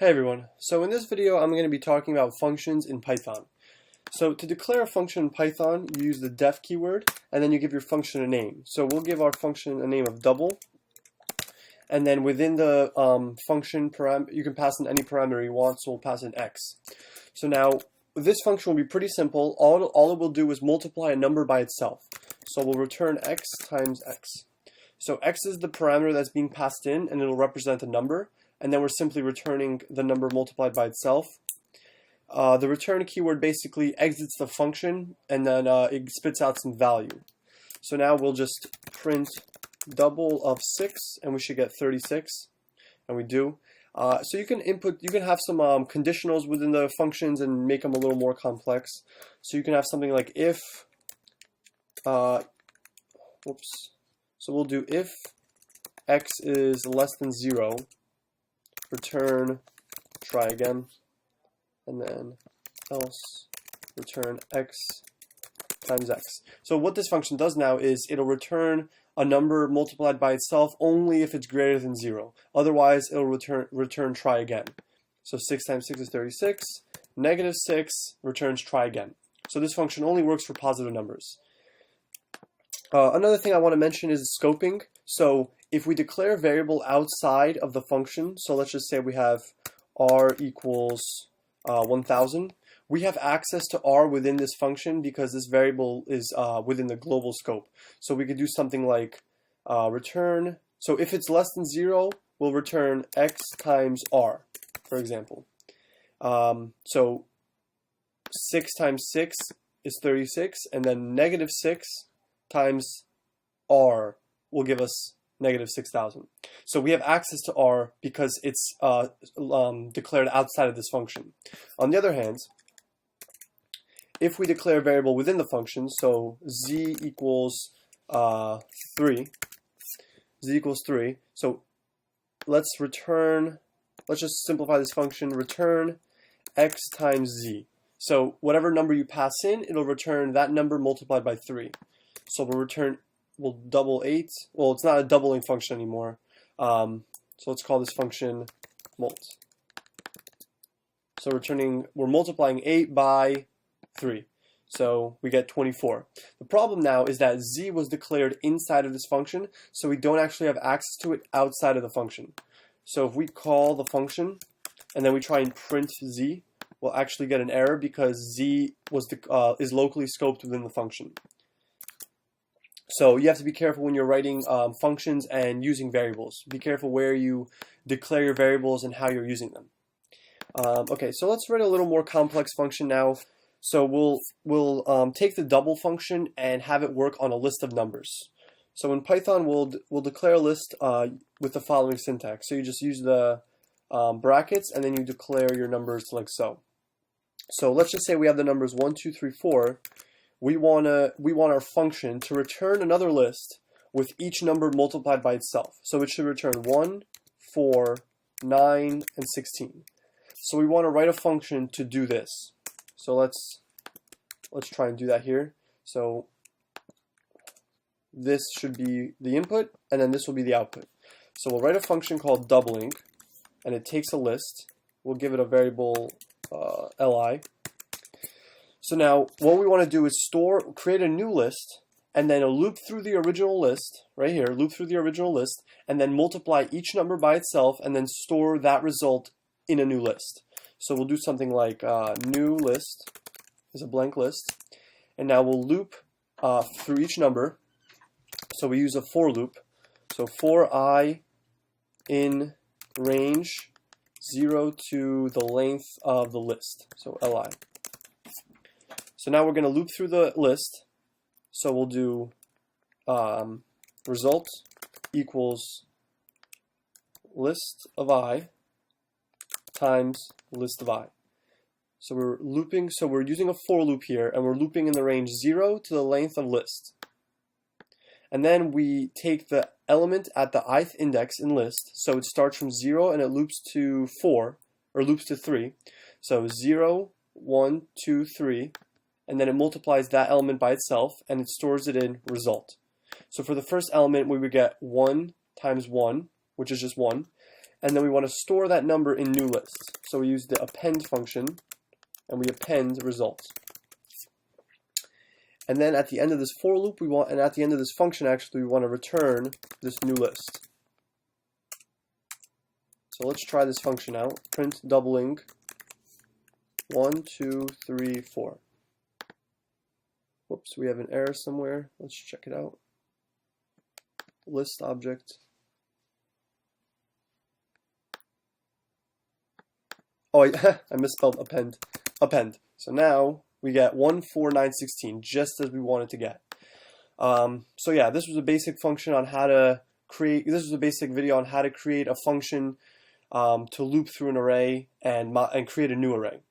Hey everyone, so in this video I'm going to be talking about functions in Python. So to declare a function in Python, you use the def keyword and then you give your function a name. So we'll give our function a name of double, and then within the function you can pass in any parameter you want, so we'll pass in x. So now this function will be pretty simple. All it will do is multiply a number by itself. So we'll return x times x. So x is the parameter that's being passed in and it'll represent a number. And then we're simply returning the number multiplied by itself. The return keyword basically exits the function and then it spits out some value. So now we'll just print double of 6 and we should get 36, and we do. So you can have some conditionals within the functions and make them a little more complex. So you can have something like if, so we'll do if x is less than 0, return try again, and then else return x times x. So what this function does now is it'll return a number multiplied by itself only if it's greater than 0. Otherwise, it'll return try again. So 6 times 6 is 36. Negative 6 returns try again. So this function only works for positive numbers. Another thing I want to mention is scoping. So if we declare a variable outside of the function, so let's just say we have r equals 1000, we have access to r within this function because this variable is within the global scope. So we could do something like return, so if it's less than 0, we'll return x times r, for example. So 6 times 6 is 36, and then negative 6 times r will give us negative 6,000. So we have access to r because it's declared outside of this function. On the other hand, if we declare a variable within the function, so z equals 3, so let's just simplify this function, return x times z. So whatever number you pass in, it'll return that number multiplied by 3. So we'll double 8. Well, it's not a doubling function anymore. So let's call this function mult. So we're multiplying 8 by 3. So we get 24. The problem now is that z was declared inside of this function, so we don't actually have access to it outside of the function. So if we call the function and then we try and print z, we'll actually get an error because z is locally scoped within the function. So you have to be careful when you're writing functions and using variables. Be careful where you declare your variables and how you're using them. Okay, so let's write a little more complex function now. So we'll take the double function and have it work on a list of numbers. So in Python, we'll declare a list with the following syntax. So you just use the brackets and then you declare your numbers like so. So let's just say we have the numbers 1, 2, 3, 4. We want our function to return another list with each number multiplied by itself. So it should return 1, 4, 9, and 16. So we want to write a function to do this. So let's try and do that here. So this should be the input, and then this will be the output. So we'll write a function called doubling, and it takes a list. We'll give it a variable li. So now what we want to do is create a new list, and then loop through the original list, right here, loop through the original list, and then multiply each number by itself, and then store that result in a new list. So we'll do something like new list is a blank list, and now we'll loop through each number. So we use a for loop. So for I in range 0 to the length of the list, so li. So now we're going to loop through the list. So we'll do result equals list of I times list of I. So we're looping, so we're using a for loop here, and we're looping in the range 0 to the length of list. And then we take the element at the ith index in list, so it starts from 0 and it loops to 4, or loops to 3. So 0, 1, 2, 3, and then it multiplies that element by itself, and it stores it in result. So for the first element, we would get 1 times 1, which is just 1, and then we want to store that number in new list. So we use the append function, and we append results. And then at the end of this for loop, and at the end of this function, actually, we want to return this new list. So let's try this function out. Print doubling 1, 2, 3, 4. Whoops, we have an error somewhere. Let's check it out. List object. Oh, I misspelled append. Append. So now we get 1, 4, 9, 16, just as we wanted to get. So yeah, this was a basic function on how to create. This was a basic video on how to create a function to loop through an array and create a new array.